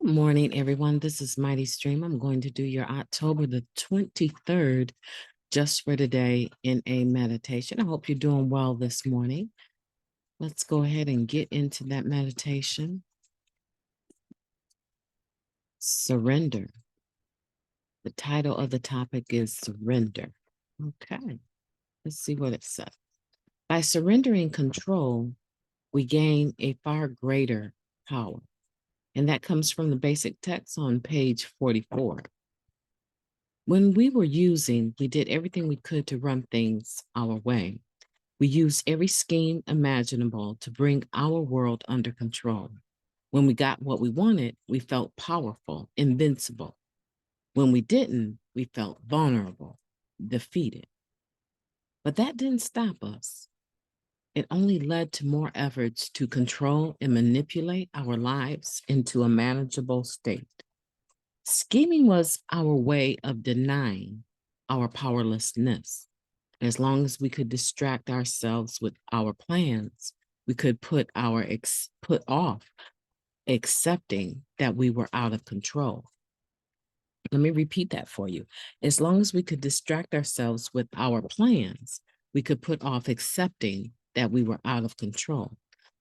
Good morning, everyone. This is Mighty Stream. I'm going to do your October the 23rd, just for today, in a meditation. I hope you're doing well this morning. Let's go ahead and get into that meditation. Surrender. The title of the topic is Surrender. Okay, let's see what it says. By surrendering control, we gain a far greater power. And that comes from the basic text on page 44. When we were using, we did everything we could to run things our way. We used every scheme imaginable to bring our world under control. When we got what we wanted, we felt powerful, invincible. When we didn't, we felt vulnerable, defeated. But that didn't stop us. It only led to more efforts to control and manipulate our lives into a manageable state. Scheming was our way of denying our powerlessness. As long as we could distract ourselves with our plans, we could put off accepting that we were out of control. Let me repeat that for you. As long as we could distract ourselves with our plans, we could put off accepting that we were out of control.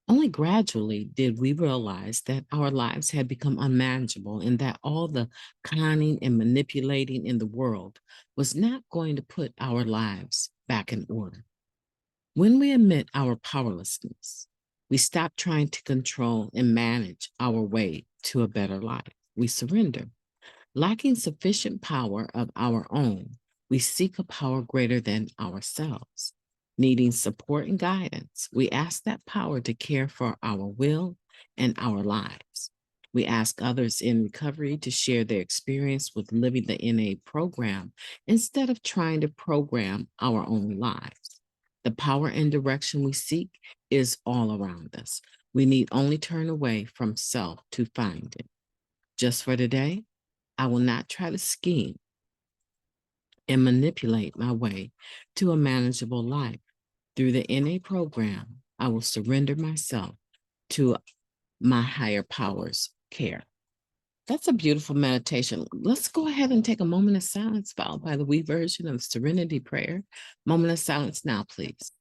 Only gradually did we realize that our lives had become unmanageable and that all the conning and manipulating in the world was not going to put our lives back in order. When we admit our powerlessness, we stop trying to control and manage our way to a better life. We surrender. Lacking sufficient power of our own, we seek a power greater than ourselves. Needing support and guidance, we ask that power to care for our will and our lives. We ask others in recovery to share their experience with living the NA program instead of trying to program our own lives. The power and direction we seek is all around us. We need only turn away from self to find it. Just for today, I will not try to scheme and manipulate my way to a manageable life. Through the NA program, I will surrender myself to my higher power's care. That's a beautiful meditation. Let's go ahead and take a moment of silence, followed by the we version of Serenity Prayer. Moment of silence now, please.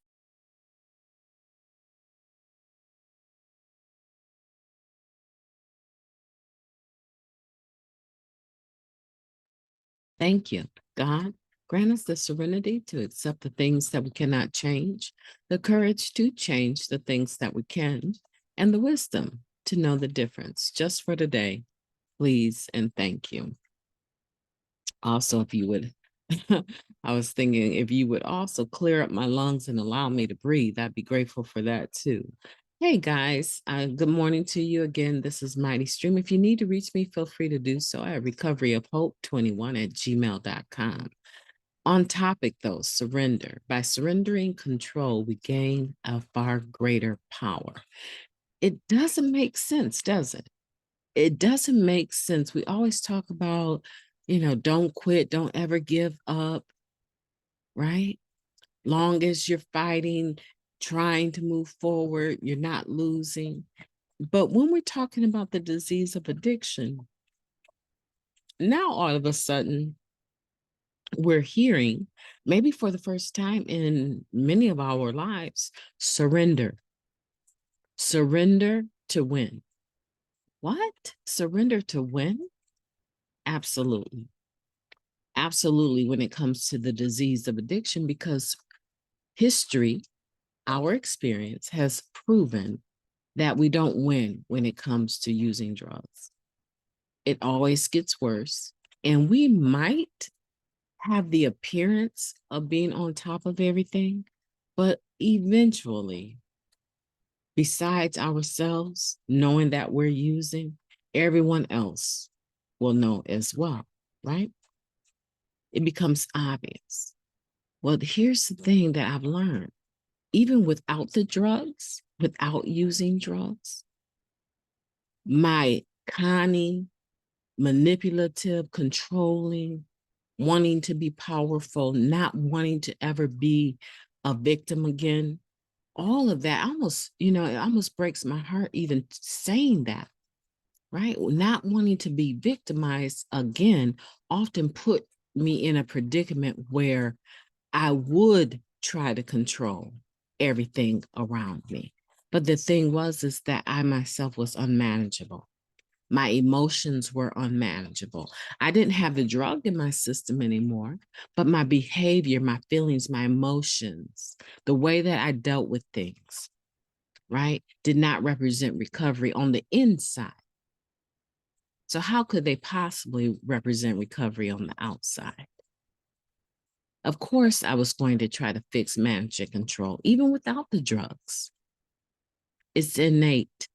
Thank you, God. Grant us the serenity to accept the things that we cannot change, the courage to change the things that we can, and the wisdom to know the difference. Just for today, please and thank you. Also, if you would, I was thinking if you would also clear up my lungs and allow me to breathe, I'd be grateful for that too. Hey guys, good morning to you again. This is Mighty Stream. If you need to reach me, feel free to do so at recoveryofhope21@gmail.com. On topic though, surrender. By surrendering control, we gain a far greater power. It doesn't make sense, does it? It doesn't make sense. We always talk about, don't quit, don't ever give up, right? Long as you're fighting, trying to move forward, you're not losing. But when we're talking about the disease of addiction, now all of a sudden we're hearing, maybe for the first time in many of our lives, surrender. Surrender to win. What? Surrender to win? Absolutely. Absolutely, when it comes to the disease of addiction, because history, our experience has proven that we don't win when it comes to using drugs. It always gets worse. And we might have the appearance of being on top of everything, but eventually, besides ourselves knowing that we're using, everyone else will know as well, right? It becomes obvious. Well, here's the thing that I've learned. Even without the drugs, without using drugs, my conning, manipulative, controlling, wanting to be powerful, not wanting to ever be a victim again, all of that almost, it almost breaks my heart even saying that. right? Not wanting to be victimized again often put me in a predicament where I would try to control everything around me. But the thing was, is that I myself was unmanageable. My emotions were unmanageable. I didn't have the drug in my system anymore, but my behavior, my feelings, my emotions, the way that I dealt with things, right, did not represent recovery on the inside. So, how could they possibly represent recovery on the outside? Of course, I was going to try to fix, manage, and control, even without the drugs. It's innate,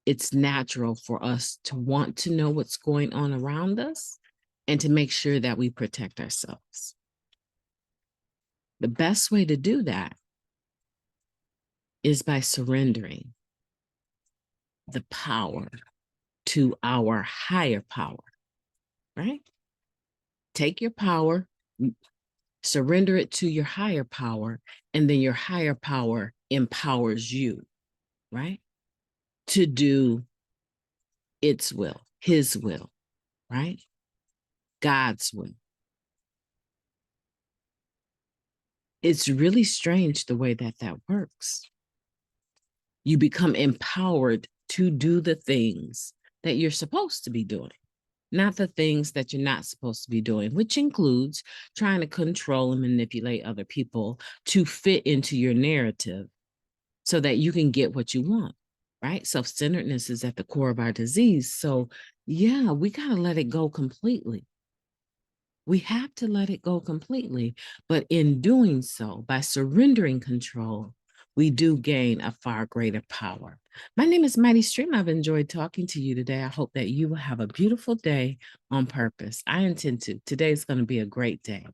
it's natural for us to want to know what's going on around us and to make sure that we protect ourselves. The best way to do that is by surrendering the power to our higher power, right? Take your power, surrender it to your higher power, and then your higher power empowers you, right? To do its will, his will, right? God's will. It's really strange the way that that works. You become empowered to do the things that you're supposed to be doing, not the things that you're not supposed to be doing, which includes trying to control and manipulate other people to fit into your narrative so that you can get what you want, right? Self-centeredness is at the core of our disease. So, yeah, we got to let it go completely. We have to let it go completely. But in doing so, by surrendering control, we do gain a far greater power. My name is Mighty Stream. I've enjoyed talking to you today. I hope that you will have a beautiful day on purpose. I intend to. Today is going to be a great day.